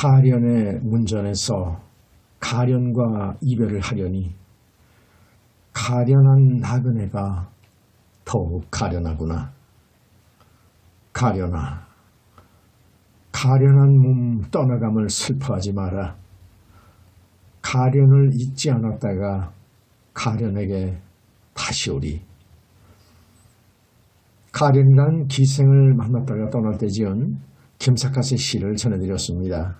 가련의 문전에서 가련과 이별을 하려니 가련한 나그네가 더욱 가련하구나. 가련아, 가련한 몸 떠나감을 슬퍼하지 마라. 가련을 잊지 않았다가 가련에게 다시 오리. 가련이란 기생을 만났다가 떠날 때 지은 김삿갓의 시를 전해드렸습니다.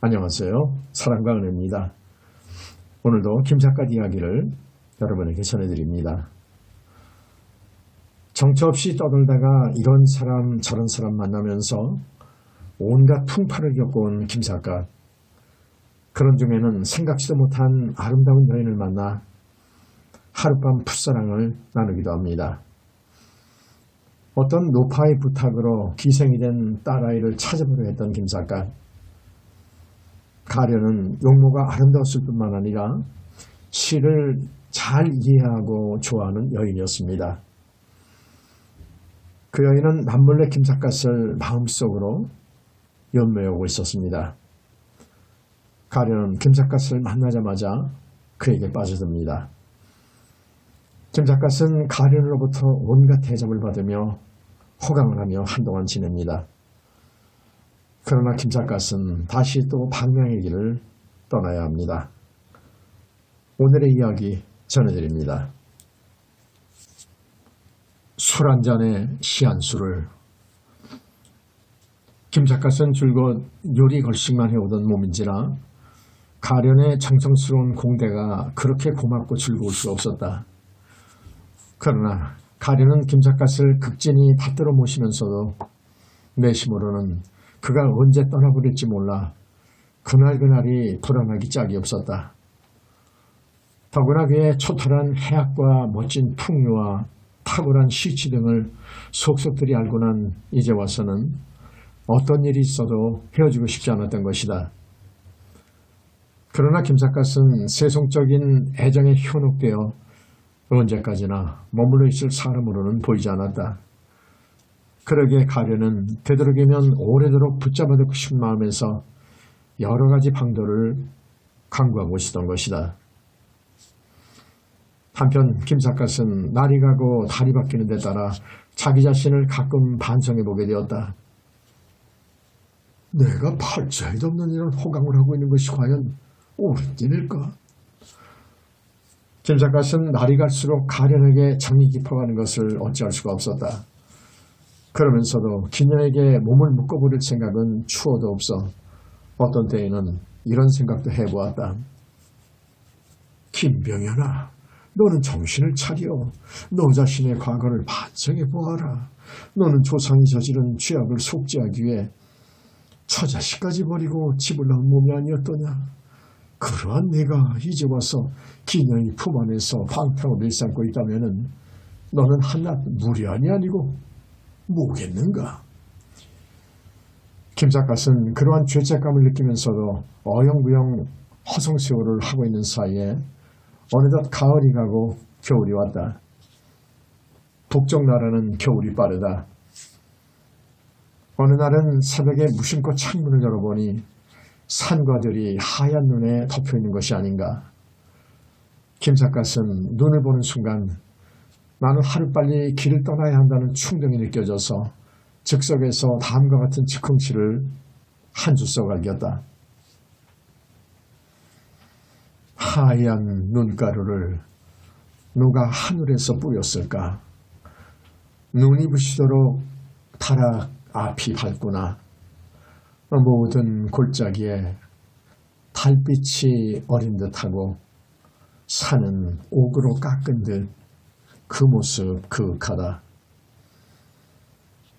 안녕하세요. 사랑과 은혜입니다. 오늘도 김삿갓 이야기를 여러분에게 전해드립니다. 정처 없이 떠돌다가 이런 사람 저런 사람 만나면서 온갖 풍파를 겪어온 김삿갓. 그런 중에는 생각지도 못한 아름다운 여인을 만나 하룻밤 풋사랑을 나누기도 합니다. 어떤 노파의 부탁으로 기생이 된 딸아이를 찾아보려 했던 김삿갓. 가련은 용모가 아름다웠을 뿐만 아니라 시를 잘 이해하고 좋아하는 여인이었습니다. 그 여인은 남몰래 김삿갓을 마음속으로 연매하고 있었습니다. 가련은 김삿갓을 만나자마자 그에게 빠져듭니다. 김삿갓은 가련으로부터 온갖 대접을 받으며 호강을 하며 한동안 지냅니다. 그러나 김삿갓은 다시 또 방랑의 길을 떠나야 합니다. 오늘의 이야기 전해드립니다. 술 한 잔에 시 한 수를. 김삿갓은 줄곧 요리 걸식만 해오던 몸인지라 가련의 정성스러운 공대가 그렇게 고맙고 즐거울 수 없었다. 그러나 가련은 김삿갓을 극진히 받들어 모시면서도 내심으로는 그가 언제 떠나버릴지 몰라 그날그날이 불안하기 짝이 없었다. 더구나 그의 초탈한 해학과 멋진 풍류와 탁월한 시치 등을 속속들이 알고 난 이제 와서는 어떤 일이 있어도 헤어지고 싶지 않았던 것이다. 그러나 김삿갓은 세속적인 애정에 현혹되어 언제까지나 머물러 있을 사람으로는 보이지 않았다. 그러기에 가련은 되도록이면 오래도록 붙잡아두고 싶은 마음에서 여러 가지 방도를 강구하고 있었던 것이다. 한편 김삿갓은 날이 가고 달이 바뀌는 데 따라 자기 자신을 가끔 반성해보게 되었다. 내가 팔자에도 없는 이런 호강을 하고 있는 것이 과연 옳은 일일까? 김삿갓은 날이 갈수록 가련에게 정이 깊어가는 것을 어찌할 수가 없었다. 그러면서도 기녀에게 몸을 묶어버릴 생각은 추호도 없어 어떤 때에는 이런 생각도 해보았다. 김병현아, 너는 정신을 차려. 너 자신의 과거를 반성해보아라. 너는 조상이 저지른 죄악을 속죄하기 위해 처자식까지 버리고 집을 나온 몸이 아니었더냐. 그러한 내가 이제 와서 기녀의 품 안에서 방탕을 일삼고 있다면 너는 한낱 무례한이 아니고 뭐겠는가. 김삿갓은 그러한 죄책감을 느끼면서도 어영부영 허송세월을 하고 있는 사이에 어느덧 가을이 가고 겨울이 왔다. 북쪽 나라는 겨울이 빠르다. 어느 날은 새벽에 무심코 창문을 열어보니 산과 들이 하얀 눈에 덮여있는 것이 아닌가. 김삿갓은 눈을 보는 순간 나는 하루빨리 길을 떠나야 한다는 충동이 느껴져서 즉석에서 다음과 같은 즉흥시를 한 줄 써갈겼다. 하얀 눈가루를 누가 하늘에서 뿌렸을까. 눈이 부시도록 타락 앞이 밝구나. 모든 골짜기에 달빛이 어린 듯하고 산은 옥으로 깎은 듯 그 모습 그윽하다.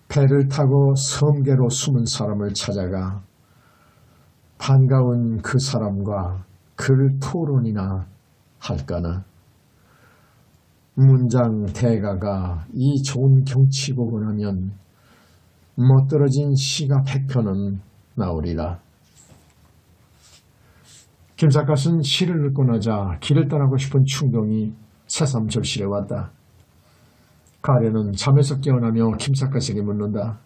배를 타고 섬계로 숨은 사람을 찾아가 반가운 그 사람과 글 토론이나 할까나. 문장 대가가 이 좋은 경치 보고 나면 멋들어진 시가 100편은 나오리라. 김삿갓은 시를 읽고 나자 길을 떠나고 싶은 충동이 새삼절실해 왔다. 가련은 잠에서 깨어나며 김삿갓에게 묻는다.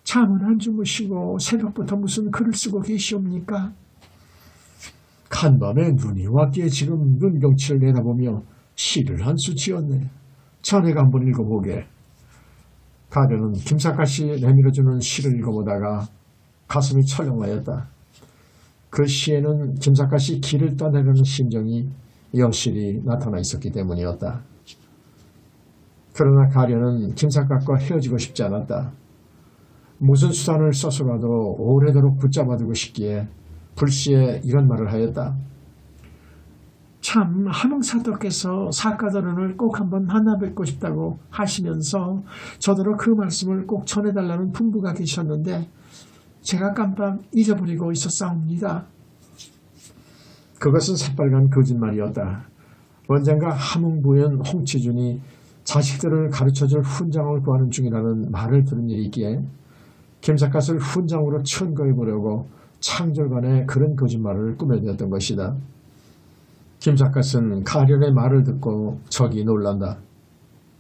잠은 안 주무시고 새벽부터 무슨 글을 쓰고 계시옵니까? 간밤에 눈이 왔기에 지금 눈경치를 내다보며 시를 한 수 지었네. 자네가 한번 읽어보게. 가련은 김삿갓이 내밀어주는 시를 읽어보다가 가슴이 철렁하였다. 그 시에는 김삿갓이 길을 떠나려는 심정이 여실히 나타나 있었기 때문이었다. 그러나 가련은 김삿갓과 헤어지고 싶지 않았다. 무슨 수단을 써서라도 오래도록 붙잡아두고 싶기에 불시에 이런 말을 하였다. 참 하몽사도께서 사카도론을 꼭 한번 만나 뵙고 싶다고 하시면서 저더러 그 말씀을 꼭 전해달라는 분부가 계셨는데 제가 깜빡 잊어버리고 있었사옵니다. 그것은 새빨간 거짓말이었다. 언젠가 함흥부인 홍치준이 자식들을 가르쳐줄 훈장을 구하는 중이라는 말을 들은 일이 있기에 김삿갓을 훈장으로 천거해보려고 창졸간에 그런 거짓말을 꾸며냈던 것이다. 김삿갓은 가련의 말을 듣고 적이 놀란다.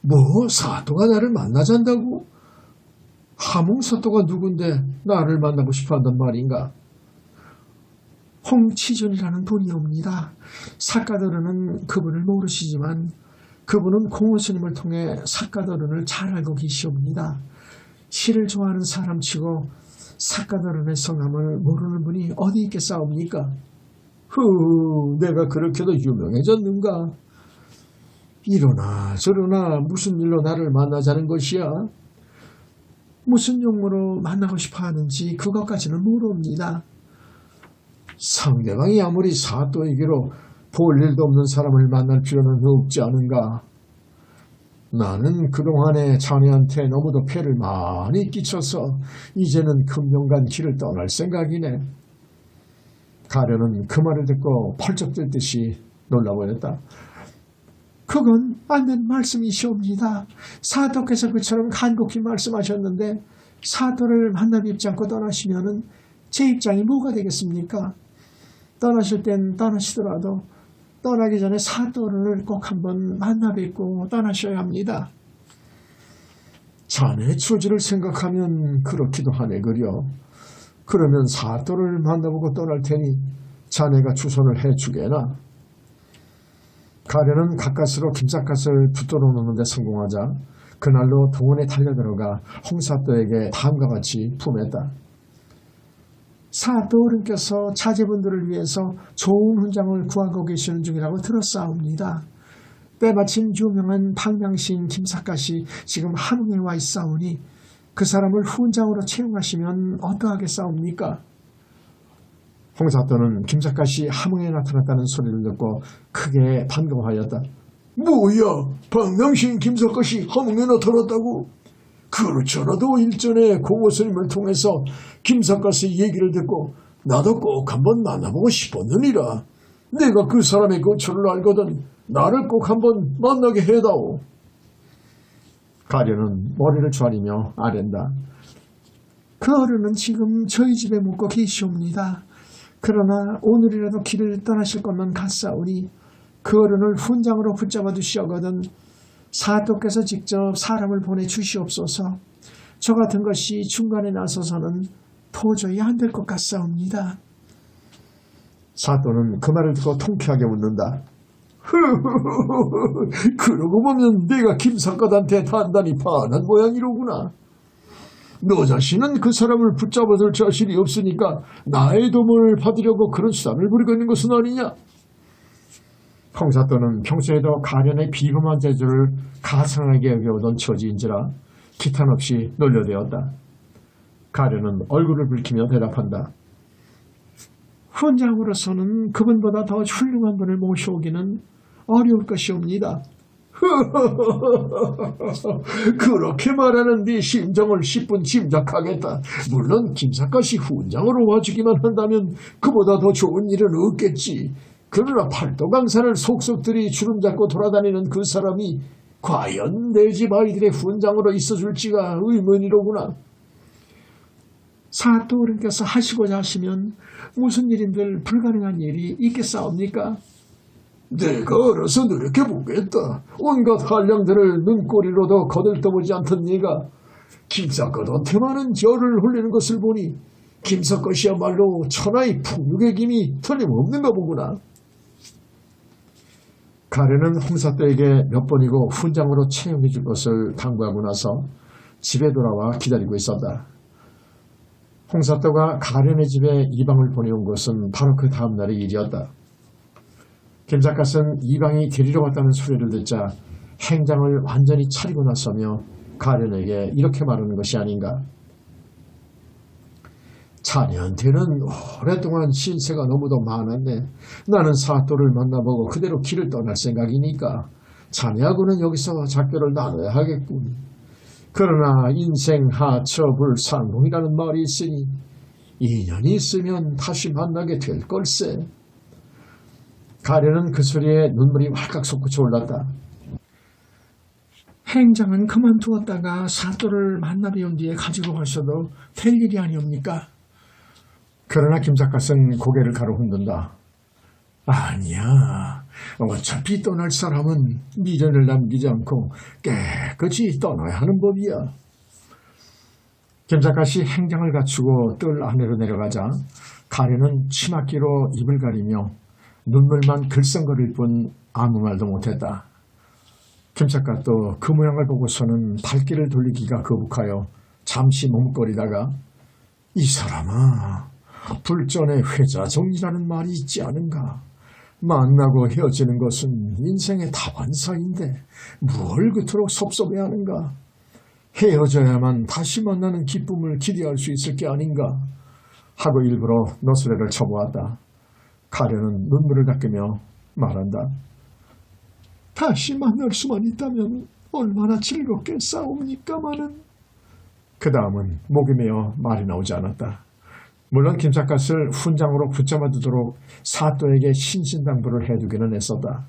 뭐 사또가 나를 만나잔다고? 함흥사또가 누군데 나를 만나고 싶어한단 말인가? 홍치준이라는 분이옵니다. 사카도르는 그분을 모르시지만 그분은 공호스님을 통해 사카도른을 잘 알고 계시옵니다. 시를 좋아하는 사람치고 사카도른의 성함을 모르는 분이 어디 있겠사옵니까? 내가 그렇게도 유명해졌는가? 이러나 저러나 무슨 일로 나를 만나자는 것이야? 무슨 용무로 만나고 싶어 하는지 그것까지는 모릅니다. 상대방이 아무리 사또이기로 볼 일도 없는 사람을 만날 필요는 없지 않은가? 나는 그동안에 자네한테 너무도 폐를 많이 끼쳐서 이제는 금년간 길을 떠날 생각이네. 가련은 그 말을 듣고 펄쩍 뛸 듯이 놀라보였다. 그건 안 된 말씀이시옵니다. 사또께서 그처럼 간곡히 말씀하셨는데 사또를 만나 뵙지 않고 떠나시면은 제 입장이 뭐가 되겠습니까? 떠나실 땐 떠나시더라도 떠나기 전에 사또를 꼭 한번 만나 뵙고 떠나셔야 합니다. 자네 처지를 생각하면 그렇기도 하네 그려. 그러면 사또를 만나보고 떠날 테니 자네가 주선을 해주게나. 가련은 가까스로 김삿갓을 붙들어 놓는 데 성공하자 그날로 동원에 달려들어가 홍사또에게 다음과 같이 품했다. 사또 어른께서 자제분들을 위해서 좋은 훈장을 구하고 계시는 중이라고 들었사옵니다. 때마침 유명한 방명시인 김삿갓이 지금 함흥에 와 있사오니 그 사람을 훈장으로 채용하시면 어떠하겠사옵니까? 홍사또는 김삿갓이 함흥에 나타났다는 소리를 듣고 크게 반가워하였다. 뭐야, 방명시인 김삿갓이 함흥에 나타났다고? 그렇지 않아도 일전에 공호스님을 통해서 김삿갓의 얘기를 듣고 나도 꼭 한번 만나보고 싶었느니라. 내가 그 사람의 거처를 알거든 나를 꼭 한번 만나게 해다오. 가련은 머리를 좌리며 아랜다. 그 어른은 지금 저희 집에 묵고 계시옵니다. 그러나 오늘이라도 길을 떠나실 것만 같사오니 그 어른을 훈장으로 붙잡아 두시거든 사또께서 직접 사람을 보내주시옵소서. 저 같은 것이 중간에 나서서는 도저히 안 될 것 같사옵니다. 사또는 그 말을 듣고 통쾌하게 웃는다. 그러고 보면 내가 김삿갓한테 단단히 반한 모양이로구나. 너 자신은 그 사람을 붙잡아둘 자신이 없으니까 나의 도움을 받으려고 그런 수단을 부리고 있는 것은 아니냐? 홍사또는 평소에도 가련의 비범한 재주를 가상하게 여겨오던 처지인지라 기탄 없이 놀려대었다. 가련은 얼굴을 붉히며 대답한다. 훈장으로서는 그분보다 더 훌륭한 분을 모셔오기는 어려울 것이옵니다. 그렇게 말하는 네 심정을 10분 짐작하겠다. 물론 김삿갓이 훈장으로 와주기만 한다면 그보다 더 좋은 일은 없겠지. 그러나 팔도강산을 속속들이 주름잡고 돌아다니는 그 사람이 과연 내 집 아이들의 훈장으로 있어줄지가 의문이로구나. 사또 어른께서 하시고자 하시면 무슨 일인들 불가능한 일이 있겠사옵니까? 내가 알아서 노력해보겠다. 온갖 한량들을 눈꼬리로도 거들떠보지 않던 네가 김삿갓한테만은 열을 흘리는 것을 보니 김삿갓이야말로 천하의 풍류의 김이 틀림없는가 보구나. 가련은 홍사또에게 몇 번이고 훈장으로 채용해 줄 것을 당부하고 나서 집에 돌아와 기다리고 있었다. 홍사또가 가련의 집에 이방을 보내온 것은 바로 그 다음 날의 일이었다. 김삿갓은 이방이 데리러 왔다는 소리를 듣자 행장을 완전히 차리고 나서며 가련에게 이렇게 말하는 것이 아닌가. 자네한테는 오랫동안 신세가 너무도 많았네. 나는 사또를 만나보고 그대로 길을 떠날 생각이니까 자네하고는 여기서 작별을 나눠야 하겠군. 그러나 인생 하처불상봉이라는 말이 있으니 인연이 있으면 다시 만나게 될 걸세. 가련은 그 소리에 눈물이 활칵 솟구쳐 올랐다. 행장은 그만두었다가 사또를 만나러 온 뒤에 가지고 가셔도 될 일이 아니옵니까? 그러나 김삿갓은 고개를 가로흔든다. 아니야. 어차피 떠날 사람은 미련을 남기지 않고 깨끗이 떠나야 하는 법이야. 김삿갓이 행장을 갖추고 뜰 안으로 내려가자 가련은 치맛기로 입을 가리며 눈물만 글썽거릴 뿐 아무 말도 못했다. 김삿갓도 그 모양을 보고서는 발길을 돌리기가 거북하여 잠시 머뭇거리다가 이 사람아, 불전의 회자정이라는 말이 있지 않은가? 만나고 헤어지는 것은 인생의 다반사인데 뭘 그토록 섭섭해하는가? 헤어져야만 다시 만나는 기쁨을 기대할 수 있을 게 아닌가? 하고 일부러 너스레를 쳐보았다. 가련은 눈물을 닦으며 말한다. 다시 만날 수만 있다면 얼마나 즐겁겠사옵니까마는. 그 다음은 목이 메어 말이 나오지 않았다. 물론 김삿갓을 훈장으로 붙잡아 두도록 사또에게 신신당부를 해두기는 했었다.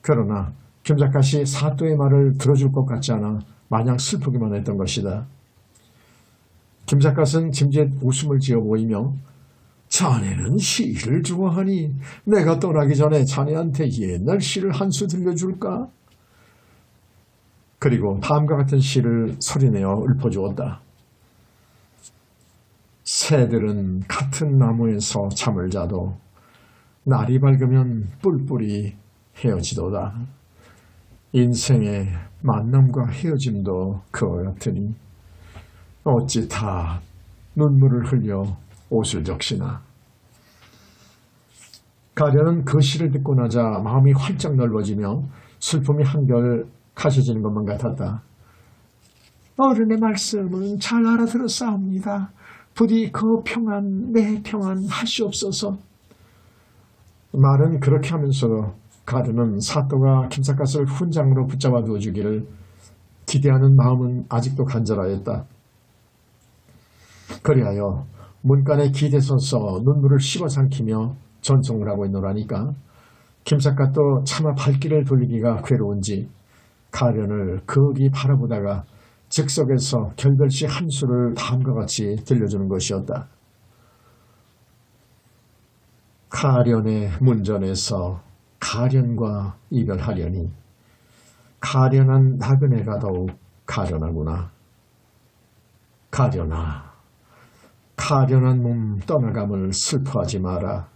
그러나 김삿갓이 사또의 말을 들어줄 것 같지 않아 마냥 슬프기만 했던 것이다. 김삿갓은 짐짓 웃음을 지어 보이며 자네는 시를 좋아하니 내가 떠나기 전에 자네한테 옛날 시를 한 수 들려줄까? 그리고 다음과 같은 시를 소리내어 읊어주었다. 새들은 같은 나무에서 잠을 자도 날이 밝으면 뿔뿔이 헤어지도다. 인생의 만남과 헤어짐도 그와 같으니 어찌 다 눈물을 흘려 옷을 적시나. 가련은 그 시를 듣고 나자 마음이 활짝 넓어지며 슬픔이 한결 가셔지는 것만 같았다. 어른의 말씀은 잘 알아들었사옵니다. 부디 그 평안 내 평안 하시옵소서. 말은 그렇게 하면서 가련은 사또가 김삿갓을 훈장으로 붙잡아 두어주기를 기대하는 마음은 아직도 간절하였다. 그리하여 문간에 기대서서 눈물을 씹어삼키며 전송을 하고 있노라니까 김삿갓도 차마 발길을 돌리기가 괴로운지 가련을 거기 바라보다가 즉석에서 결별시 한 수를 다음과 같이 들려주는 것이었다. 가련의 문전에서 가련과 이별하려니 가련한 나그네가 더욱 가련하구나. 가련아, 가련한 몸 떠나감을 슬퍼하지 마라.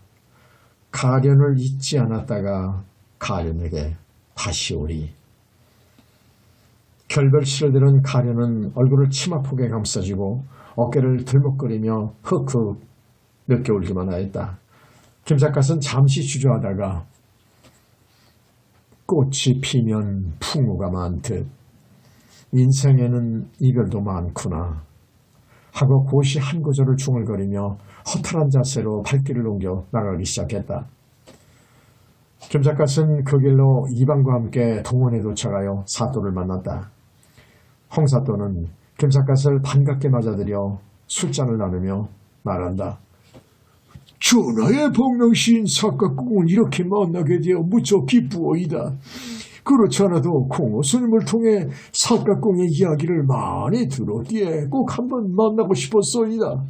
가련을 잊지 않았다가 가련에게 다시 오리. 결별시를 들은 가련은 얼굴을 치마폭에 감싸쥐고 어깨를 들먹거리며 흑흑 늦게 울기만 하였다. 김삿갓은 잠시 주저하다가 꽃이 피면 풍우가 많듯 인생에는 이별도 많구나 하고 고시 한 구절을 중얼거리며 허탈한 자세로 발길을 옮겨 나가기 시작했다. 김삿갓은 그 길로 이방과 함께 동원에 도착하여 사또를 만났다. 홍사또는 김삿갓을 반갑게 맞아들여 술잔을 나누며 말한다. 전하의 복명시인 사갓공을 이렇게 만나게 되어 무척 기쁘어이다. 그렇지 않아도 공호 스님을 통해 사갓공의 이야기를 많이 들었기에 꼭 한번 만나고 싶었소이다.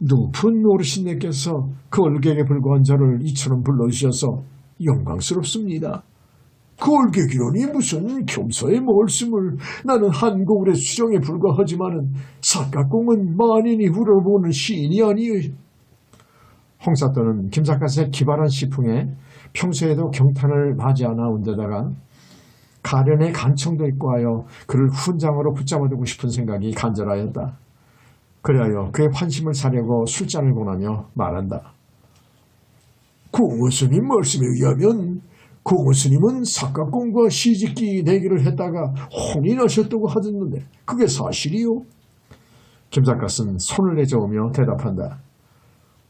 높은 어르신네께서 걸객에 불과한 자를 이처럼 불러주셔서 영광스럽습니다. 골격이라니 무슨 겸서의 말씀을. 나는 한고울의 수정에 불과하지만은 삿갓공은 만인이 우러보는 시인이 아니의. 홍사또는 김삿갓의 기발한 시풍에 평소에도 경탄을 맞이 않아 온 데다가 가련의 간청도 있고 하여 그를 훈장으로 붙잡아두고 싶은 생각이 간절하였다. 그리하여 그의 환심을 사려고 술잔을 권하며 말한다. 공호스님 말씀에 의하면 공호스님은 삿갓공과 시집기 내기를 했다가 혼이 나셨다고 하던데 그게 사실이요? 김삿갓은 손을 내저으며 대답한다.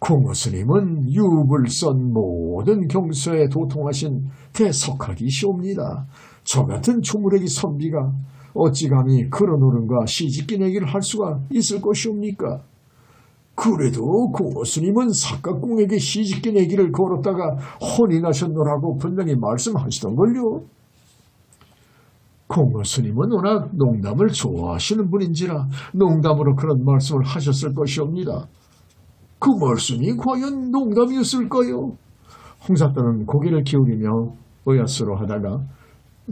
공호스님은 유불선 모든 경서에 도통하신 대석학이시옵니다. 저 같은 조무래기 선비가 어찌 감히 그런 어른과 시집기 내기를 할 수가 있을 것이옵니까? 그래도 공호스님은 삿갓공에게 시집기 내기를 걸었다가 혼이 나셨노라고 분명히 말씀하시던걸요. 공호스님은 워낙 농담을 좋아하시는 분인지라 농담으로 그런 말씀을 하셨을 것이옵니다. 그 말씀이 과연 농담이었을까요? 홍사또는 고개를 기울이며 의아스러 하다가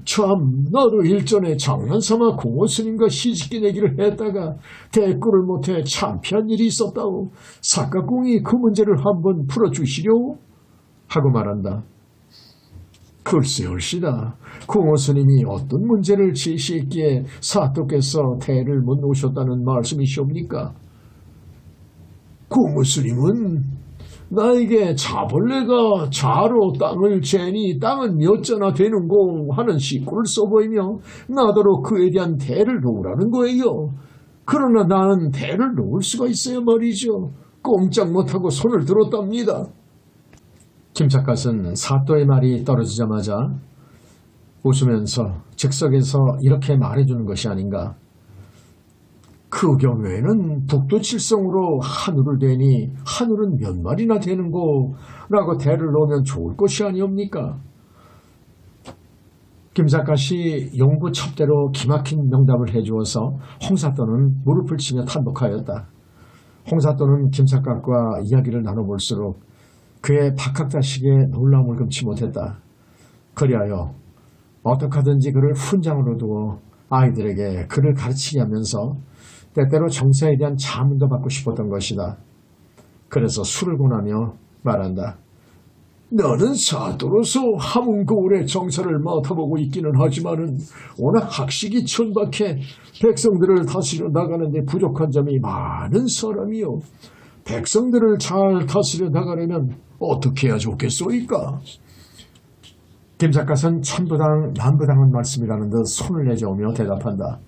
참 나도 일전에 장난삼아 공호스님과 시집기 내기를 했다가 대꾸를 못해 창피한 일이 있었다오. 삿갓공이 그 문제를 한번 풀어주시려오? 하고 말한다. 글쎄올시다. 공호스님이 어떤 문제를 제시했기에 사또께서 대를 못 놓으셨다는 말씀이시옵니까? 공호스님은 나에게 자벌레가 자로 땅을 재니 땅은 몇 자나 되는고 하는 식구를 써보이며 나더러 그에 대한 대를 놓으라는 거예요. 그러나 나는 대를 놓을 수가 있어야 말이죠. 꼼짝 못하고 손을 들었답니다. 김삿갓은 사또의 말이 떨어지자마자 웃으면서 즉석에서 이렇게 말해주는 것이 아닌가. 그 경우에는 북두칠성으로 한우를 대니 한우는 몇 마리나 되는고 라고 대를 놓으면 좋을 것이 아니옵니까? 김삿갓이 용구 첩대로 기막힌 명답을 해주어서 홍사또는 무릎을 치며 탄복하였다. 홍사또는 김삿갓과 이야기를 나눠볼수록 그의 박학다식에 놀라움을 금치 못했다. 그리하여 어떻게 하든지 그를 훈장으로 두어 아이들에게 그를 가르치게 하면서 때때로 정사에 대한 자문도 받고 싶었던 것이다. 그래서 술을 권하며 말한다. 너는 사도로서 함흥고을의 정사를 맡아보고 있기는 하지만은 워낙 학식이 천박해 백성들을 다스려 나가는데 부족한 점이 많은 사람이요. 백성들을 잘 다스려 나가려면 어떻게 해야 좋겠소이까? 김삿갓은 천부당 남부당한 말씀이라는 듯 손을 내저으며 대답한다.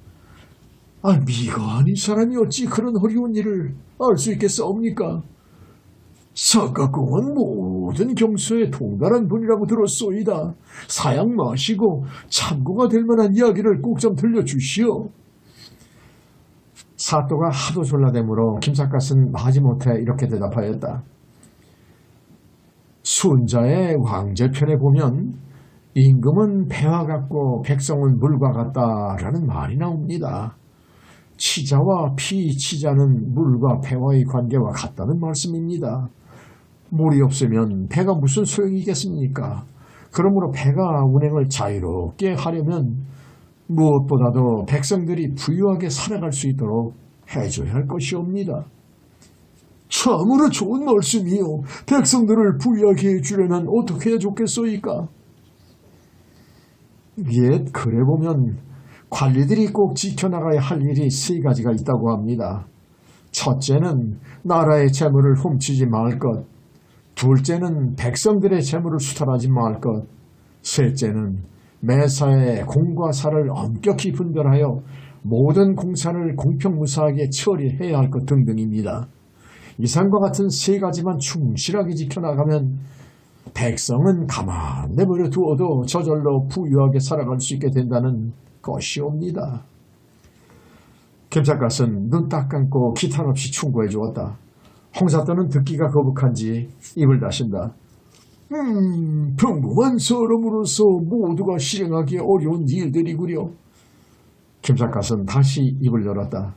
미가 아닌 사람이 어찌 그런 어려운 일을 알 수 있겠사옵니까? 삿갓공은 모든 경서에 동달한 분이라고 들었소이다. 사양 마시고 참고가 될 만한 이야기를 꼭 좀 들려주시오. 사또가 하도 졸라대므로 김삿갓은 마지못해 이렇게 대답하였다. 순자의 왕제편에 보면 임금은 배와 같고 백성은 물과 같다라는 말이 나옵니다. 치자와 피치자는 물과 배와의 관계와 같다는 말씀입니다. 물이 없으면 배가 무슨 소용이겠습니까? 그러므로 배가 운행을 자유롭게 하려면 무엇보다도 백성들이 부유하게 살아갈 수 있도록 해줘야 할 것이옵니다. 참으로 좋은 말씀이요. 백성들을 부유하게 해주려면 어떻게 해야 좋겠소이까? 옛 글에 보면 관리들이 꼭 지켜나가야 할 일이 세 가지가 있다고 합니다. 첫째는 나라의 재물을 훔치지 말 것, 둘째는 백성들의 재물을 수탈하지 말 것, 셋째는 매사에 공과 사를 엄격히 분별하여 모든 공사를 공평무사하게 처리해야 할 것 등등입니다. 이상과 같은 세 가지만 충실하게 지켜나가면 백성은 가만 내버려 두어도 저절로 부유하게 살아갈 수 있게 된다는 것이옵니다. 김삿갓은 눈 딱 감고 기탄 없이 충고해 주었다. 홍사또는 듣기가 거북한지 입을 다신다. 평범한 사람으로서 모두가 실행하기 어려운 일들이구려. 김삿갓은 다시 입을 열었다.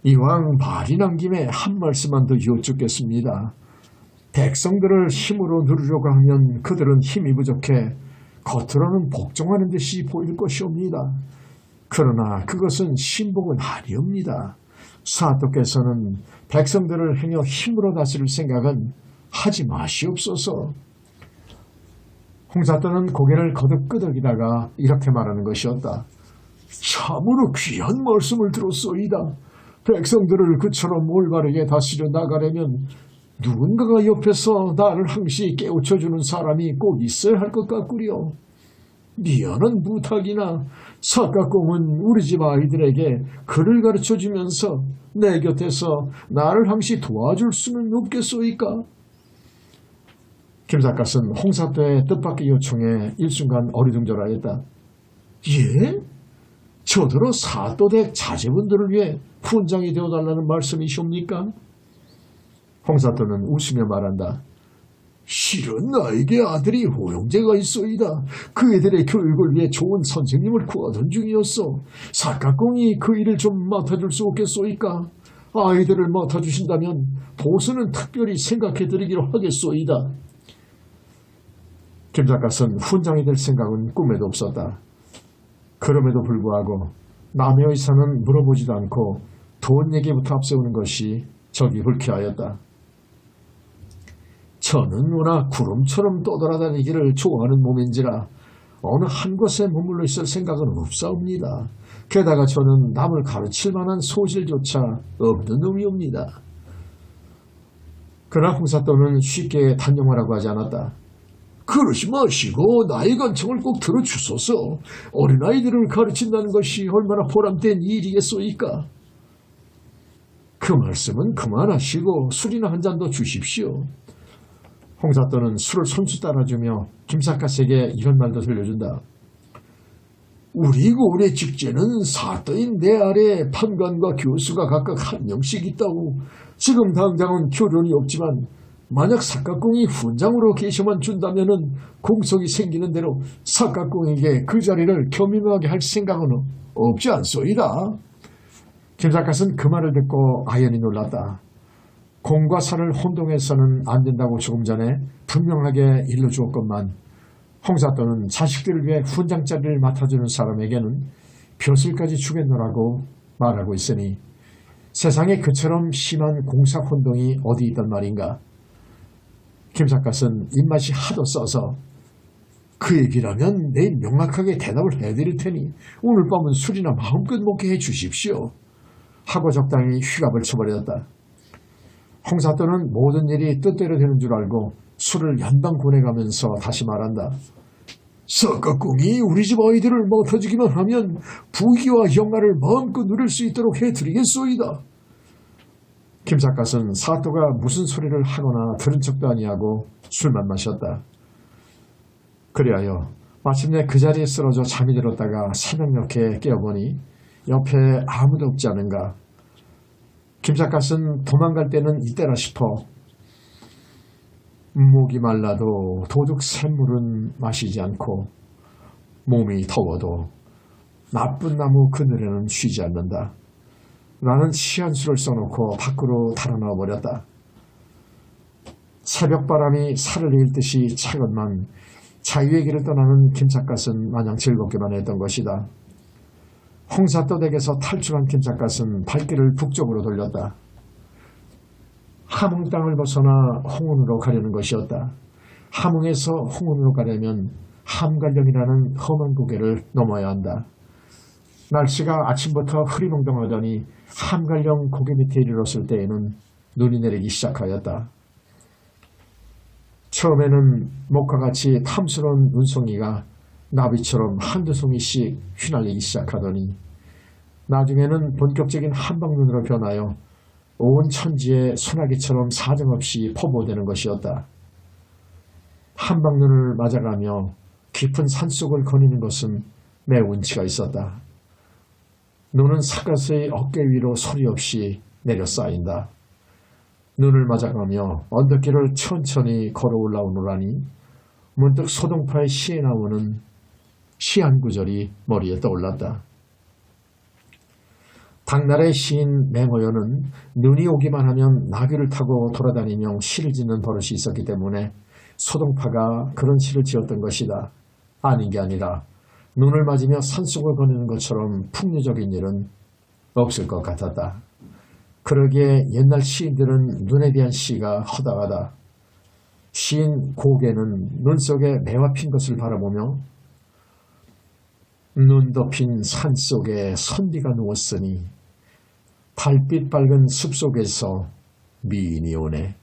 이왕 말이 난 김에 한 말씀만 더 여쭙겠습니다. 백성들을 힘으로 누르려고 하면 그들은 힘이 부족해 겉으로는 복종하는 듯이 보일 것이옵니다. 그러나 그것은 신복은 아니옵니다. 사또께서는 백성들을 행여 힘으로 다스릴 생각은 하지 마시옵소서. 홍사또는 고개를 거듭 끄덕이다가 이렇게 말하는 것이었다. 참으로 귀한 말씀을 들었소이다. 백성들을 그처럼 올바르게 다스려 나가려면 누군가가 옆에서 나를 항시 깨우쳐주는 사람이 꼭 있어야 할 것 같구려. 미안한 부탁이나 사각공은 우리 집 아이들에게 글을 가르쳐주면서 내 곁에서 나를 항시 도와줄 수는 없겠소이까? 김삿갓은 홍사또의 뜻밖의 요청에 일순간 어리둥절하였다. 예? 저더러 사또댁 자제분들을 위해 훈장이 되어달라는 말씀이시옵니까? 홍사또는 웃으며 말한다. 실은 나에게 아들이 호영제가 있어이다. 그 애들의 교육을 위해 좋은 선생님을 구하던 중이었어. 사각공이 그 일을 좀 맡아줄 수 없겠소이까? 아이들을 맡아주신다면 보수는 특별히 생각해드리기로 하겠소이다. 김삿갓은 훈장이 될 생각은 꿈에도 없었다. 그럼에도 불구하고 남의 의사는 물어보지도 않고 돈 얘기부터 앞세우는 것이 적이 불쾌하였다. 저는 워낙 구름처럼 떠돌아다니기를 좋아하는 몸인지라 어느 한 곳에 머물러 있을 생각은 없사옵니다. 게다가 저는 남을 가르칠 만한 소질조차 없는 놈이옵니다. 그러나 홍사또는 쉽게 단정하라고 하지 않았다. 그러지 마시고 나의 간청을 꼭 들어주소서. 어린아이들을 가르친다는 것이 얼마나 보람된 일이겠소이까. 그 말씀은 그만하시고 술이나 한 잔 더 주십시오. 홍사또는 술을 손수 따라주며 김삿갓에게 이런 말도 들려준다. 우리 고을의 직제는 사또인 내 아래 판관과 교수가 각각 한 명씩 있다고. 지금 당장은 교련이 없지만 만약 사각공이 훈장으로 계셔만 준다면은 공석이 생기는 대로 사각공에게 그 자리를 겸임하게 할 생각은 없지 않소이다. 김삿갓은 그 말을 듣고 아연히 놀랐다. 공과 사를 혼동해서는 안 된다고 조금 전에 분명하게 일러주었건만 홍사또는 자식들을 위해 훈장 자리를 맡아주는 사람에게는 벼슬까지 주겠노라고 말하고 있으니 세상에 그처럼 심한 공사 혼동이 어디 있단 말인가. 김삿갓은 입맛이 하도 써서 그 얘기라면 내일 명확하게 대답을 해드릴 테니 오늘 밤은 술이나 마음껏 먹게 해주십시오. 하고 적당히 휘갑을 쳐버렸다. 홍사또는 모든 일이 뜻대로 되는 줄 알고 술을 연방 고내가면서 다시 말한다. 사각공이 우리 집 아이들을 맡아주기만 하면 부귀와 영화를 마음껏 누릴 수 있도록 해드리겠소이다. 김삿갓은 사또가 무슨 소리를 하거나 들은 척도 아니하고 술만 마셨다. 그리하여 마침내 그 자리에 쓰러져 잠이 들었다가 새벽녘에 깨어보니 옆에 아무도 없지 않은가. 김삿갓은 도망갈 때는 이때라 싶어 목이 말라도 도둑 샘물은 마시지 않고 몸이 더워도 나쁜 나무 그늘에는 쉬지 않는다. 나는 시한수를 써놓고 밖으로 달아나와 버렸다. 새벽바람이 살을 잃듯이 차건만 자유의 길을 떠나는 김삿갓은 마냥 즐겁게만 했던 것이다. 홍사또 댁에서 탈출한 김삿갓은 발길을 북쪽으로 돌렸다. 함흥 땅을 벗어나 홍은으로 가려는 것이었다. 함흥에서 홍은으로 가려면 함갈령이라는 험한 고개를 넘어야 한다. 날씨가 아침부터 흐리멍덩하더니 함갈령 고개 밑에 이르렀을 때에는 눈이 내리기 시작하였다. 처음에는 목과 같이 탐스러운 눈송이가 나비처럼 한두 송이씩 휘날리기 시작하더니 나중에는 본격적인 한방눈으로 변하여 온 천지에 소나기처럼 사정없이 퍼부어대는 것이었다. 한방눈을 맞아가며 깊은 산속을 거니는 것은 매우 운치가 있었다. 눈은 사갓의 어깨 위로 소리 없이 내려 쌓인다. 눈을 맞아가며 언덕길을 천천히 걸어 올라오노라니 문득 소동파의 시에 나오는 시 한 구절이 머리에 떠올랐다. 당나라의 시인 맹어연은 눈이 오기만 하면 나귀를 타고 돌아다니며 시를 짓는 버릇이 있었기 때문에 소동파가 그런 시를 지었던 것이다. 아닌 게 아니라 눈을 맞으며 산속을 거니는 것처럼 풍류적인 일은 없을 것 같았다. 그러기에 옛날 시인들은 눈에 대한 시가 허다하다. 시인 고개는 눈 속에 매화 핀 것을 바라보며 눈 덮인 산 속에 선비가 누웠으니 달빛 밝은 숲속에서 미인이 오네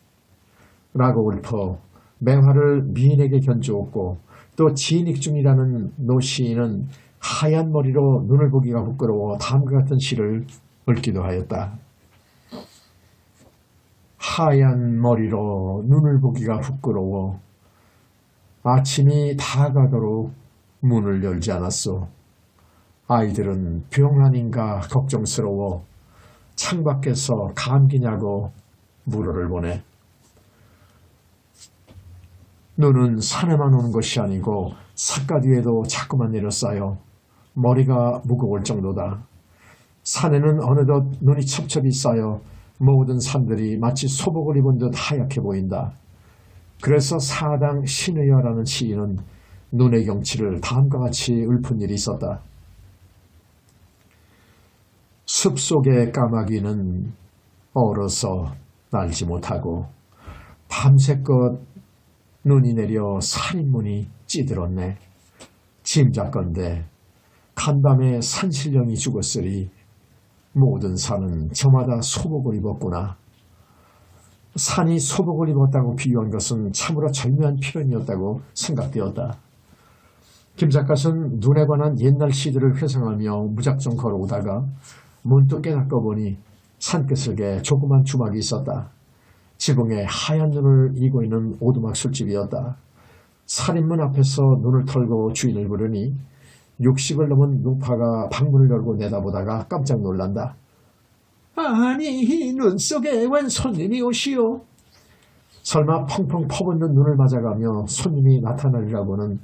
라고 읊어 매화를 미인에게 견주었고, 또 진익중이라는 노시인은 하얀 머리로 눈을 보기가 부끄러워 다음과 같은 시를 읊기도 하였다. 하얀 머리로 눈을 보기가 부끄러워 아침이 다가도록 문을 열지 않았소. 아이들은 병 아닌가 걱정스러워 창밖에서 감기냐고 물어를 보내. 눈은 산에만 오는 것이 아니고 삿갓 위에도 자꾸만 내려쌓여 머리가 무거울 정도다. 산에는 어느덧 눈이 첩첩이 쌓여 모든 산들이 마치 소복을 입은 듯 하얗게 보인다. 그래서 사당 신의여라는 시인은 눈의 경치를 다음과 같이 읊은 일이 있었다. 숲속의 까마귀는 얼어서 날지 못하고 밤새껏 눈이 내려 살인문이 찌들었네. 짐작건대 간밤에 산신령이 죽었으리 모든 산은 저마다 소복을 입었구나. 산이 소복을 입었다고 비유한 것은 참으로 절묘한 표현이었다고 생각되었다. 김 작가는 눈에 관한 옛날 시들을 회상하며 무작정 걸어오다가 문득 깨닫고 보니 산끝을게 조그만 주막이 있었다. 지붕에 하얀 눈을 이고 있는 오두막 술집이었다. 살인문 앞에서 눈을 털고 주인을 부르니 60을 넘은 노파가 방문을 열고 내다보다가 깜짝 놀란다. 아니, 눈 속에 웬 손님이 오시오? 설마 펑펑 퍼붓는 눈을 맞아가며 손님이 나타나리라고는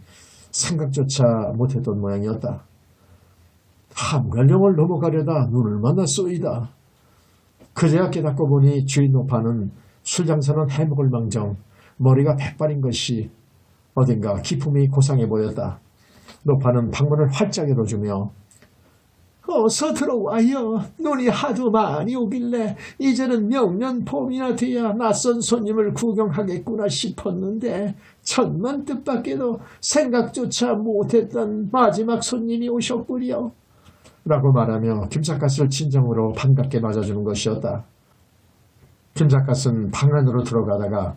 생각조차 못했던 모양이었다. 함갈령을 넘어가려다 눈을 만났소이다. 그제야 깨닫고 보니 주인 노파는 술장사는 해먹을 망정 머리가 백발인 것이 어딘가 기품이 고상해 보였다. 노파는 방문을 활짝 열어주며 어서 들어와요. 눈이 하도 많이 오길래 이제는 명년 봄이나 돼야 낯선 손님을 구경하겠구나 싶었는데 천만 뜻밖에도 생각조차 못했던 마지막 손님이 오셨구려 라고 말하며 김삿갓을 진정으로 반갑게 맞아주는 것이었다. 김삿갓은 방 안으로 들어가다가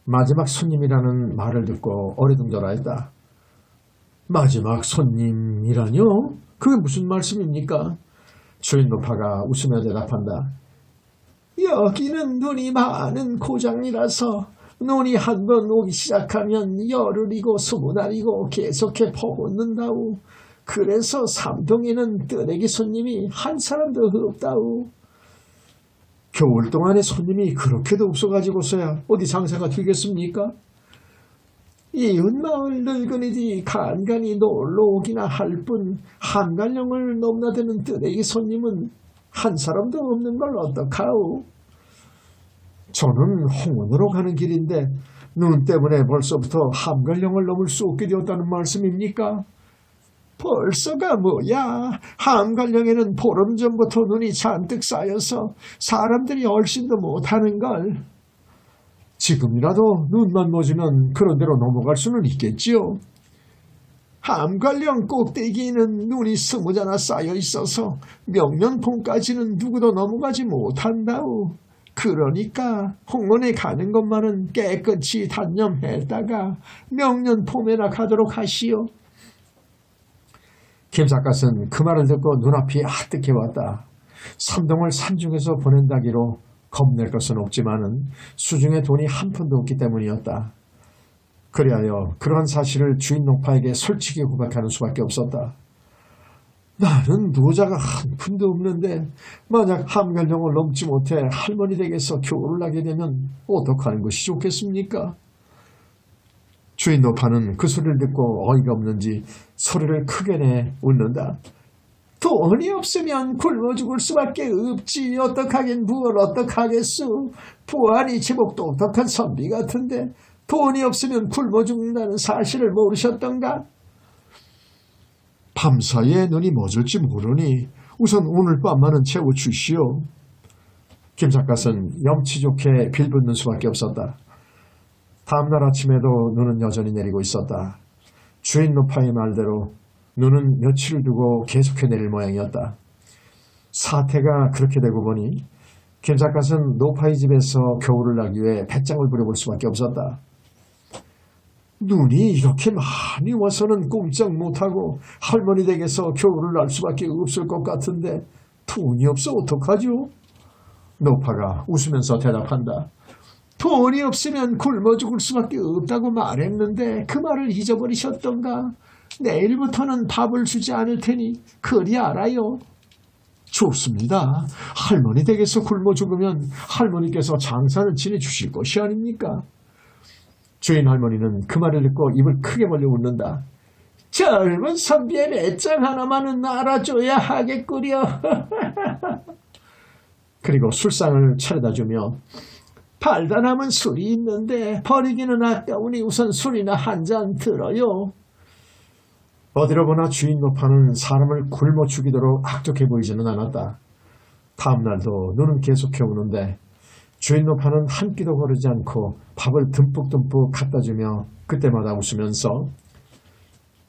마지막 손님이라는 말을 듣고 어리둥절하였다. 마지막 손님이라뇨? 그게 무슨 말씀입니까? 주인 노파가 웃으며 대답한다. 여기는 눈이 많은 고장이라서 눈이 한번 오기 시작하면 열흘이고 20날이고 계속해 퍼붓는다우. 그래서 삼동에는 뜨내기 손님이 한 사람도 없다우. 겨울 동안에 손님이 그렇게도 없어가지고서야 어디 장사가 되겠습니까? 이웃마을 늙은이들이 간간히 놀러 오기나 할 뿐 한갈령을 넘나드는 뜨내기 손님은 한 사람도 없는 걸 어떡하오? 저는 홍원으로 가는 길인데 눈 때문에 벌써부터 함갈령을 넘을 수 없게 되었다는 말씀입니까? 벌써가 뭐야? 함갈령에는 보름 전부터 눈이 잔뜩 쌓여서 사람들이 얼씬도 못하는걸. 지금이라도 눈만 멎으면 그런 데로 넘어갈 수는 있겠지요. 함갈령 꼭대기에는 눈이 20자나 쌓여 있어서 명년봉까지는 누구도 넘어가지 못한다우. 그러니까 홍원에 가는 것만은 깨끗이 단념했다가 명년봄에나 가도록 하시오. 김삿갓은 그 말을 듣고 눈앞이 아뜩해 왔다. 삼동을 산중에서 보낸다기로 겁낼 것은 없지만은 수중에 돈이 한 푼도 없기 때문이었다. 그리하여 그러한 사실을 주인 노파에게 솔직히 고백하는 수밖에 없었다. 나는 노자가 한 푼도 없는데 만약 함갈령을 넘지 못해 할머니 댁에서 교를 하게 되면 어떡하는 것이 좋겠습니까? 주인 노파는 그 소리를 듣고 어이가 없는지 소리를 크게 내 웃는다. 돈이 없으면 굶어 죽을 수밖에 없지. 어떡하긴 뭘 어떡하겠소. 보안이 제법 똑똑한 선비 같은데 돈이 없으면 굶어 죽는다는 사실을 모르셨던가? 밤사이에 눈이 멎을지 모르니 우선 오늘 밤만은 채워주시오. 김삿갓은 염치 좋게 빌붙는 수밖에 없었다. 다음날 아침에도 눈은 여전히 내리고 있었다. 주인 노파의 말대로 눈은 며칠을 두고 계속해 내릴 모양이었다. 사태가 그렇게 되고 보니 김삿갓은 노파의 집에서 겨울을 나기 위해 배짱을 부려볼 수밖에 없었다. 눈이 이렇게 많이 와서는 꼼짝 못하고 할머니 댁에서 겨울을 날 수밖에 없을 것 같은데 돈이 없어 어떡하죠? 노파가 웃으면서 대답한다. 돈이 없으면 굶어 죽을 수밖에 없다고 말했는데 그 말을 잊어버리셨던가? 내일부터는 밥을 주지 않을 테니 그리 알아요. 좋습니다. 할머니 댁에서 굶어 죽으면 할머니께서 장사는 지내주실 것이 아닙니까? 주인 할머니는 그 말을 듣고 입을 크게 벌려 웃는다. 젊은 선비의 배짱 하나만은 알아줘야 하겠구려. 그리고 술상을 차려다 주며 팔다 남은 술이 있는데 버리기는 아까우니 우선 술이나 한 잔 들어요. 어디로 보나 주인 노파는 사람을 굶어 죽이도록 악독해 보이지는 않았다. 다음날도 눈은 계속해 오는데 주인 노파는 한 끼도 거르지 않고 밥을 듬뿍듬뿍 갖다 주며 그때마다 웃으면서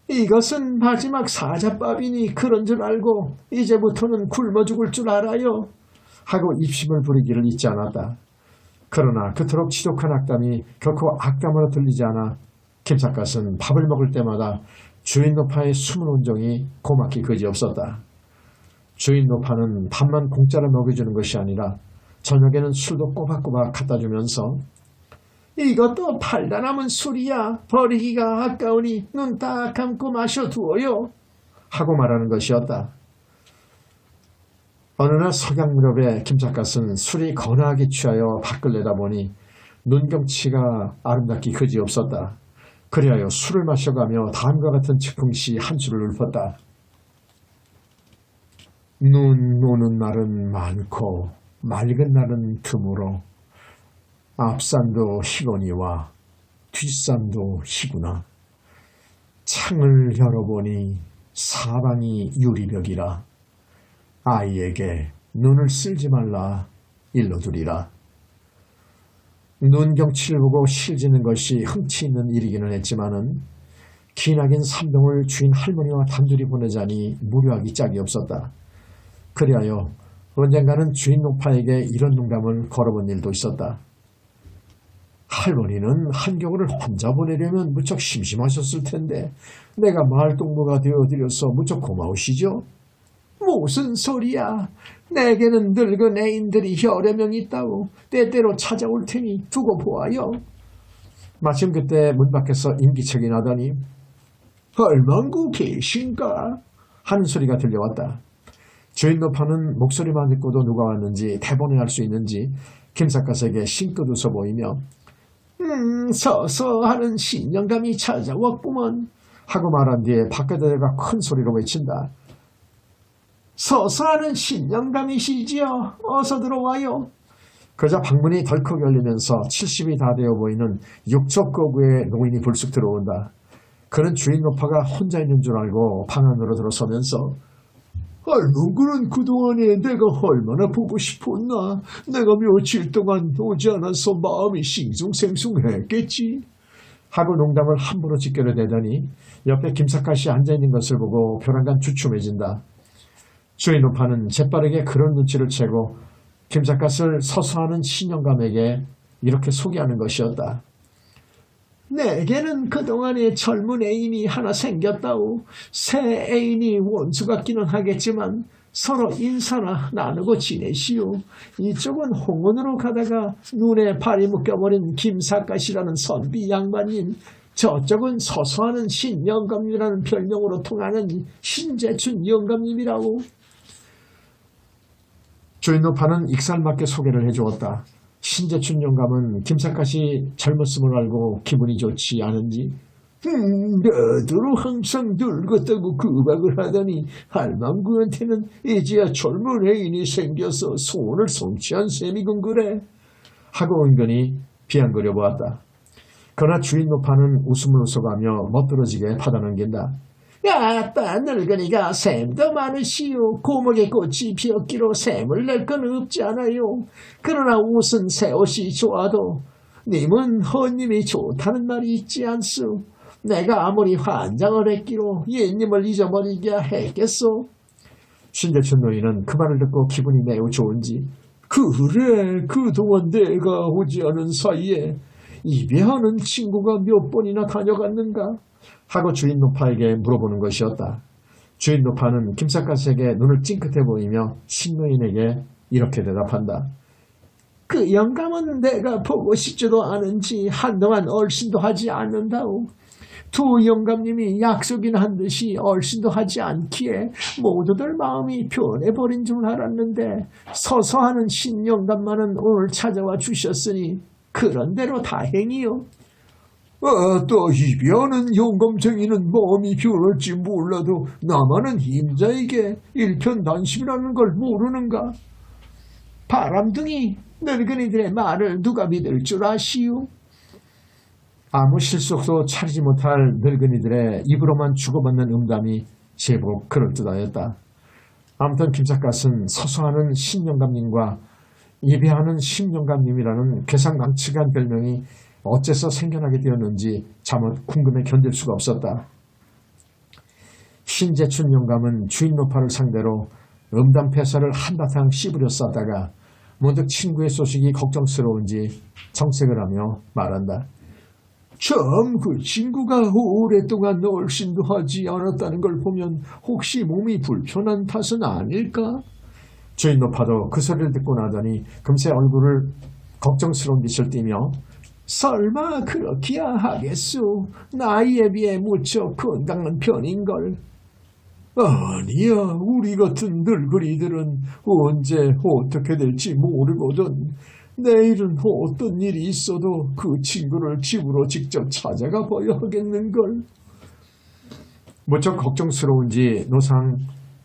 이것은 마지막 사자밥이니 그런 줄 알고 이제부터는 굶어 죽을 줄 알아요. 하고 입심을 부리기를 잊지 않았다. 그러나 그토록 지독한 악담이 결코 악담으로 들리지 않아 김삿갓은 밥을 먹을 때마다 주인 노파의 숨은 온정이 고맙기 그지없었다. 주인 노파는 밥만 공짜로 먹여주는 것이 아니라 저녁에는 술도 꼬박꼬박 갖다 주면서 이것도 팔다 남은 술이야. 버리기가 아까우니 눈 딱 감고 마셔두어요. 하고 말하는 것이었다. 어느 날 석양 무렵에 김삿갓은 술이 거나하게 취하여 밖을 내다보니 눈경치가 아름답기 그지없었다. 그리하여 술을 마셔가며 다음과 같은 즉흥시 한 줄을 읊었다. 눈 오는 날은 많고 맑은 날은 드물어 앞산도 희거니와 뒷산도 희구나. 창을 열어보니 사방이 유리벽이라. 아이에게 눈을 쓸지 말라 일러두리라. 눈 경치를 보고 실지는 것이 흥치 있는 일이기는 했지만은 기나긴 삼동을 주인 할머니와 단둘이 보내자니 무료하기 짝이 없었다. 그리하여 언젠가는 주인 노파에게 이런 농담을 걸어본 일도 있었다. 할머니는 한겨울을 혼자 보내려면 무척 심심하셨을 텐데 내가 마을동무가 되어드려서 무척 고마우시죠? 무슨 소리야. 내게는 늙은 애인들이 여러 명 있다고 때때로 찾아올 테니 두고 보아요. 마침 그때 문 밖에서 인기척이 나더니 할망구 계신가? 하는 소리가 들려왔다. 주인 노파는 목소리만 듣고도 누가 왔는지 대본을 알 수 있는지 김삿갓에게 싱긋 웃어 보이며 서서 하는 신령감이 찾아왔구먼 하고 말한 뒤에 바깥에다가 큰 소리로 외친다. 서서 하는 신령감이시지요. 어서 들어와요. 그러자 방문이 덜컥 열리면서 70이 다 되어 보이는 육척거부의 노인이 불쑥 들어온다. 그는 주인 노파가 혼자 있는 줄 알고 방 안으로 들어서면서 할망구는 그동안에 내가 얼마나 보고 싶었나. 내가 며칠 동안 오지 않아서 마음이 싱숭생숭했겠지. 하고 농담을 함부로 직결해대더니 옆에 김삿갓이 앉아있는 것을 보고 벼랑간 주춤해진다. 주인 노파는 재빠르게 그런 눈치를 채고 김삿갓을 서서하는 신령감에게 이렇게 소개하는 것이었다. 내게는 그동안에 젊은 애인이 하나 생겼다오. 새 애인이 원수 같기는 하겠지만 서로 인사나 나누고 지내시오. 이쪽은 홍원으로 가다가 눈에 발이 묶여버린 김삿갓이라는 선비 양반님, 저쪽은 서서하는 신영감이라는 별명으로 통하는 신재춘 영감님이라고. 주인 노파는 익살맞게 소개를 해주었다. 신재춘 영감은 김삿갓이 젊었음을 알고 기분이 좋지 않은지 나더러 항상 늙었다고 구박을 하더니 할망구한테는 이제야 젊은 애인이 생겨서 소원을 성취한 셈이군 그래 하고 은근히 비양거려 보았다. 그러나 주인 노파는 웃음을 웃어가며 멋들어지게 받아넘긴다. 아따 늙은이가 샘도 많으시오. 고목의 꽃이 피었기로 샘을 낼 건 없지 않아요. 그러나 옷은 새 옷이 좋아도 님은 허님이 좋다는 말이 있지 않소. 내가 아무리 환장을 했기로 옛님을 잊어버리기야 했겠소. 신재춘 노인은 그 말을 듣고 기분이 매우 좋은지 그래 그동안 내가 오지 않은 사이에 이배하는 친구가 몇 번이나 다녀갔는가 하고 주인 노파에게 물어보는 것이었다. 주인 노파는 김삿갓에게 눈을 찡긋해 보이며 신노인에게 이렇게 대답한다. 그 영감은 내가 보고 싶지도 않은지 한동안 얼씬도 하지 않는다오. 두 영감님이 약속이나 한 듯이 얼씬도 하지 않기에 모두들 마음이 변해버린 줄 알았는데 서서 하는 신영감만은 오늘 찾아와 주셨으니 그런대로 다행이요. 아따 이비하는 영감쟁이는 마음이 변할지 몰라도 나만은 임자에게 일편단심이라는 걸 모르는가. 바람둥이 늙은이들의 말을 누가 믿을 줄 아시오. 아무 실속도 차리지 못할 늙은이들의 입으로만 주고받는 음담이 제법 그럴듯하였다. 아무튼 김삿갓은 서서하는 신영감님과 예배하는 신영감님이라는 괴상망측한 별명이 어째서 생겨나게 되었는지 자칫 궁금해 견딜 수가 없었다. 신재춘 영감은 주인 노파를 상대로 음담패사를 한바탕 씨부려 싸다가 문득 친구의 소식이 걱정스러운지 정색을 하며 말한다. 참, 그 친구가 오랫동안 얼씬도 하지 않았다는 걸 보면 혹시 몸이 불편한 탓은 아닐까? 주인 노파도 그 소리를 듣고 나더니 금세 얼굴을 걱정스러운 빛을 띠며 설마 그렇기야 하겠소. 나이에 비해 무척 건강한 편인걸. 아니야, 우리 같은 늙은이들은 언제 어떻게 될지 모르거든. 내일은 어떤 일이 있어도 그 친구를 집으로 직접 찾아가 봐야 하겠는걸. 무척 걱정스러운지 노상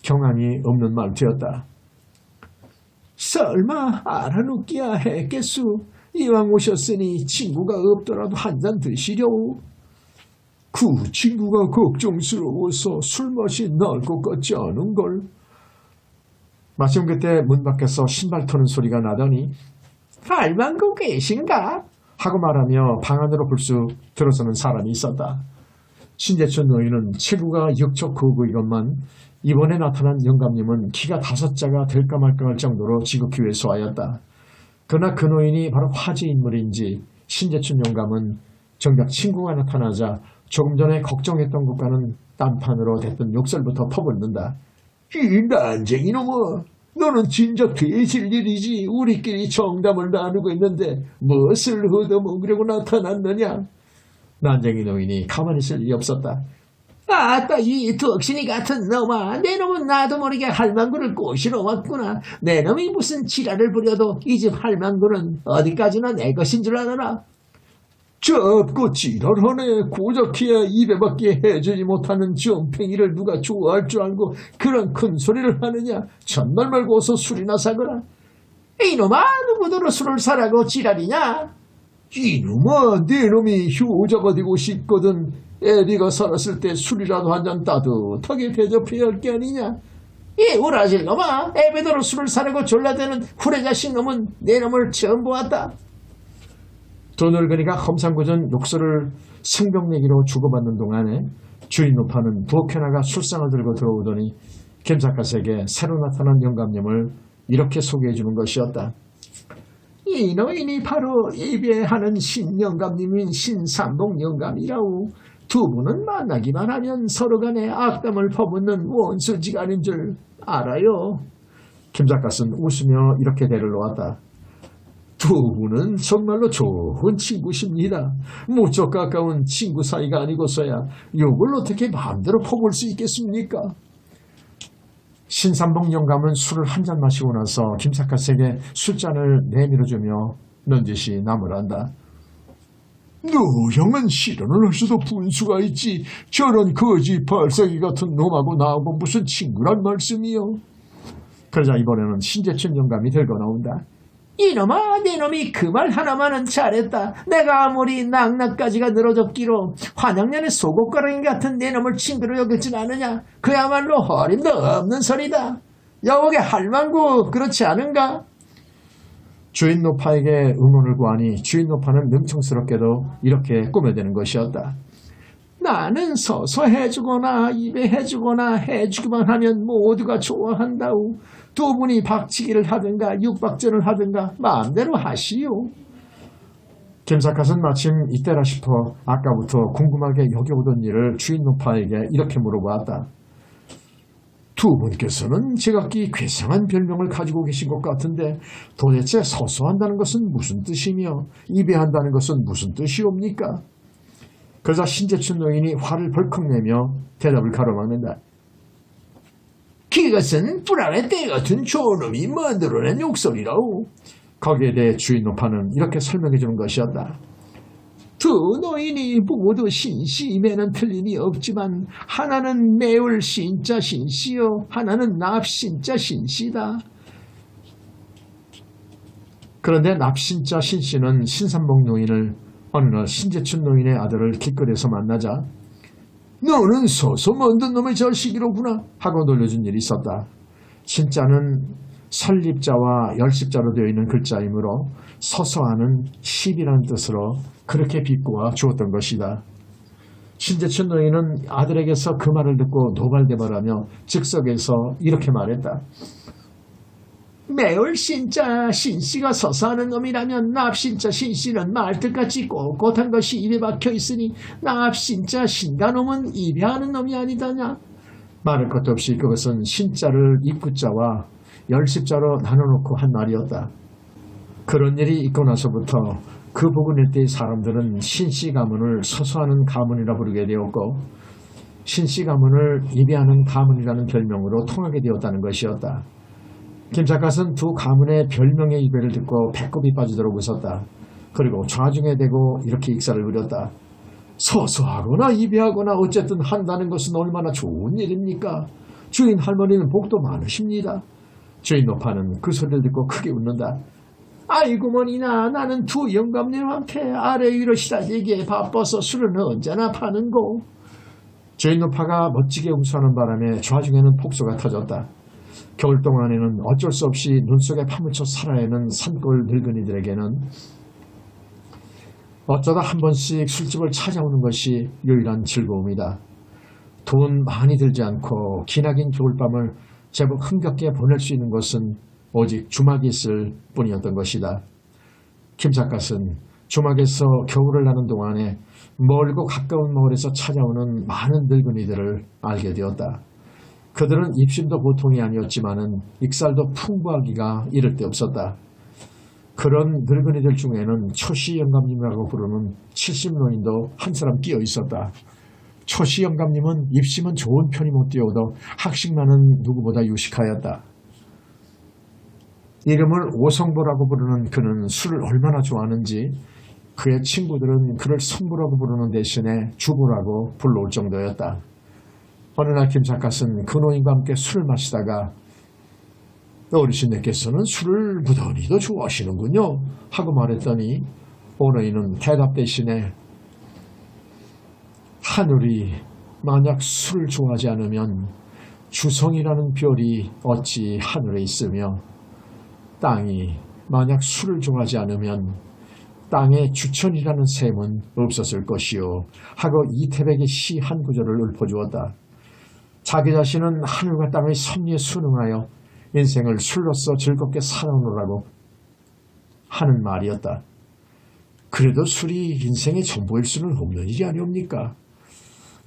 경황이 없는 말투였다. 설마 알아놓기야 했겠소. 이왕 오셨으니 친구가 없더라도 한 잔 드시려오. 그 친구가 걱정스러워서 술 맛이 날 것 같지 않은걸. 마침 그때 문 밖에서 신발 터는 소리가 나더니 할망구 계신가? 하고 말하며 방 안으로 불쑥 들어서는 사람이 있었다. 신재춘 노인은 체구가 역적 거구이건만 이번에 나타난 영감님은 키가 5자가 될까 말까 할 정도로 지극히 왜소하였다. 그러나 그 노인이 바로 화제 인물인지 신재춘 영감은 정작 친구가 나타나자 조금 전에 걱정했던 것과는 딴판으로 됐던 욕설부터 퍼붓는다. 이 난쟁이 놈아, 너는 진작 되실 일이지 우리끼리 정담을 나누고 있는데 무엇을 얻어먹으려고 나타났느냐. 난쟁이 노인이 가만히 있을 리 없었다. 아따 이 덕신이 같은 놈아, 내 놈은 나도 모르게 할망구를 꼬시러 왔구나. 내 놈이 무슨 지랄을 부려도 이 집 할망구는 어디까지나 내 것인 줄 알아라. 접고 지랄하네. 고작해야 입에밖에 해주지 못하는 점팽이를 누가 좋아할 줄 알고 그런 큰 소리를 하느냐. 전말 말고 어서 술이나 사거라. 이놈아, 누구더러 술을 사라고 지랄이냐. 이놈아, 내 놈이 효자가 되고 싶거든. 애비가 살았을 때 술이라도 한 잔 따뜻하게 대접해야 할 게 아니냐. 이 우라질 놈아, 애비더러 술을 사라고 졸라대는 후레자식 놈은 내 놈을 처음 보았다. 두 늙은이가 험상궂은 욕설을 생명내기로 주고받는 동안에 주인 노파는 부엌에 나가 술상을 들고 들어오더니 김삿갓에게 새로 나타난 영감님을 이렇게 소개해 주는 것이었다. 이 노인이 바로 예배하는 신영감님인 신삼봉 영감이라오. 두 분은 만나기만 하면 서로 간에 악담을 퍼붓는 원수지간인 줄 알아요. 김삿갓은 웃으며 이렇게 대를 놓았다. 두 분은 정말로 좋은 친구십니다. 무척 가까운 친구 사이가 아니고서야 욕을 어떻게 마음대로 퍼볼 수 있겠습니까? 신삼봉 영감은 술을 한 잔 마시고 나서 김삿갓에게 술잔을 내밀어주며 넌지시 나무란다. 너 형은 실언을 하셔도 분수가 있지. 저런 거지 발사기 같은 놈하고 나하고 무슨 친구란 말씀이요. 그러자 이번에는 신재춘 영감이 들고 나온다. 이놈아 네 놈이 그 말 하나만은 잘했다. 내가 아무리 낙낙까지가 늘어졌기로 환양년의 소곡가랑이 같은 네 놈을 친구로 여기진 않으냐. 그야말로 어림도 없는 소리다. 여보게 할망구 그렇지 않은가? 주인 노파에게 응원을 구하니 주인 노파는 능청스럽게도 이렇게 꾸며대는 것이었다. 나는 서서 해주거나 입에 해주거나 해주기만 하면 모두가 좋아한다우. 두 분이 박치기를 하든가 육박전을 하든가 마음대로 하시오. 김삿갓은 마침 이때라 싶어 아까부터 궁금하게 여겨오던 일을 주인 노파에게 이렇게 물어보았다. 두 분께서는 제각기 괴상한 별명을 가지고 계신 것 같은데 도대체 서서한다는 것은 무슨 뜻이며 입에한다는 것은 무슨 뜻이옵니까? 그러자 신재춘 노인이 화를 벌컥 내며 대답을 가로막는다. 그것은 불안의 때 같은 저놈이 만들어낸 욕설이라오. 거기에 대해 주인 노파는 이렇게 설명해 주는 것이었다. 두 노인이 모두 신시임에는 틀림이 없지만 하나는 매울 신자 신시요 하나는 납신자 신시다. 그런데 납신자 신시는 신삼복 노인을 어느 날 신재춘 노인의 아들을 길거리에서 만나자 너는 서서 만든 놈의 자식이로구나 하고 놀려준 일이 있었다. 신자는 설립자와 열십자로 되어 있는 글자이므로 서서하는 10이라는 뜻으로 그렇게 비꼬아 주었던 것이다. 신재춘 노인은 아들에게서 그 말을 듣고 노발대발하며 즉석에서 이렇게 말했다. 매울 신자 신씨가 서서하는 놈이라면 납신자 신씨는 말뜻같이 꼿꼿한 것이 입에 박혀있으니 납신자 신가놈은 입에 하는 놈이 아니다냐. 말할 것도 없이 그것은 신자를 입구자와 열십자로 나눠놓고 한 말이었다. 그런 일이 있고 나서부터 그 부근 일대의 사람들은 신씨 가문을 서서하는 가문이라 부르게 되었고 신씨 가문을 입에 하는 가문이라는 별명으로 통하게 되었다는 것이었다. 김삿갓은 두 가문의 별명의 이별을 듣고 배꼽이 빠지도록 웃었다. 그리고 좌중에 대고 이렇게 익사를 부렸다. 서서하거나 입에하거나 어쨌든 한다는 것은 얼마나 좋은 일입니까? 주인 할머니는 복도 많으십니다. 주인 노파는 그 소리를 듣고 크게 웃는다. 아이고 머니나 나는 두 영감님한테 아래 위로 시달리기에 바빠서 술은 언제나 파는고. 주인 노파가 멋지게 웃어하는 바람에 좌중에는 폭소가 터졌다. 겨울 동안에는 어쩔 수 없이 눈 속에 파묻혀 살아야 하는 산골 늙은이들에게는 어쩌다 한 번씩 술집을 찾아오는 것이 유일한 즐거움이다. 돈 많이 들지 않고 기나긴 겨울밤을 제법 흥겹게 보낼 수 있는 것은 오직 주막이 있을 뿐이었던 것이다. 김삿갓은 주막에서 겨울을 나는 동안에 멀고 가까운 마을에서 찾아오는 많은 늙은이들을 알게 되었다. 그들은 입심도 보통이 아니었지만은 익살도 풍부하기가 이를 데 없었다. 그런 늙은이들 중에는 초시 영감님이라고 부르는 70노인도 한 사람 끼어 있었다. 초시 영감님은 입심은 좋은 편이 못 되어도 학식만은 누구보다 유식하였다. 이름을 오성보라고 부르는 그는 술을 얼마나 좋아하는지 그의 친구들은 그를 성보라고 부르는 대신에 주보라고 불러올 정도였다. 어느 날 김삿갓은 그 노인과 함께 술을 마시다가 어르신네께서는 술을 무더니도 좋아하시는군요 하고 말했더니 어머니는 대답 대신에 하늘이 만약 술을 좋아하지 않으면 주성이라는 별이 어찌 하늘에 있으며 땅이 만약 술을 좋아하지 않으면 땅에 주천이라는 셈은 없었을 것이요 하고 이태백의 시 한 구절을 읊어주었다. 자기 자신은 하늘과 땅의 섭리에 순응하여 인생을 술로서 즐겁게 살아오느라고 하는 말이었다. 그래도 술이 인생의 전부일 수는 없는 일이 아니옵니까?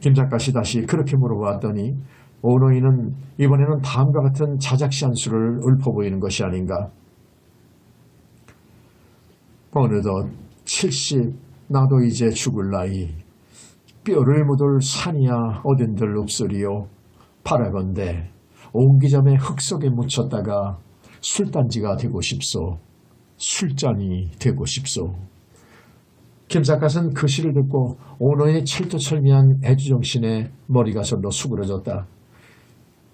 김삿갓이 다시 그렇게 물어보았더니 오노이는 이번에는 다음과 같은 자작시한수를 읊어 보이는 것이 아닌가. 어느덧 70 나도 이제 죽을 나이 뼈를 묻을 산이야 어딘들 없으리요. 바라건대 옹기점에 흙 속에 묻혔다가 술단지가 되고 싶소. 술잔이 되고 싶소. 김삿갓은 그 시를 듣고 오노의 철두철미한 애주정신에 머리가 절로 수그러졌다.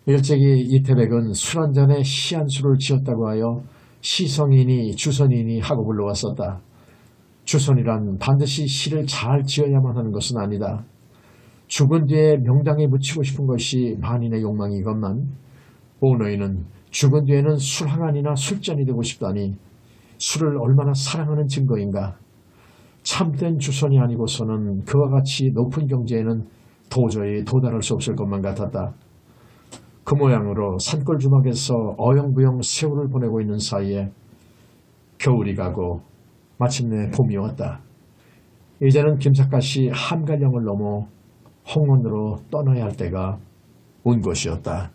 일찍이 이태백은 술 한 잔에 시 한 수를 지었다고 하여 시성이니 주선이니 하고 불러왔었다. 주선이란 반드시 시를 잘 지어야만 하는 것은 아니다. 죽은 뒤에 명당에 묻히고 싶은 것이 만인의 욕망이건만 오너이는 죽은 뒤에는 술항안이나 술잔이 되고 싶다니 술을 얼마나 사랑하는 증거인가. 참된 주선이 아니고서는 그와 같이 높은 경지에는 도저히 도달할 수 없을 것만 같았다. 그 모양으로 산골 주막에서 어영부영 세월을 보내고 있는 사이에 겨울이 가고 마침내 봄이 왔다. 이제는 김삿갓이 한갈령을 넘어 홍원으로 떠나야 할 때가 온 것이었다.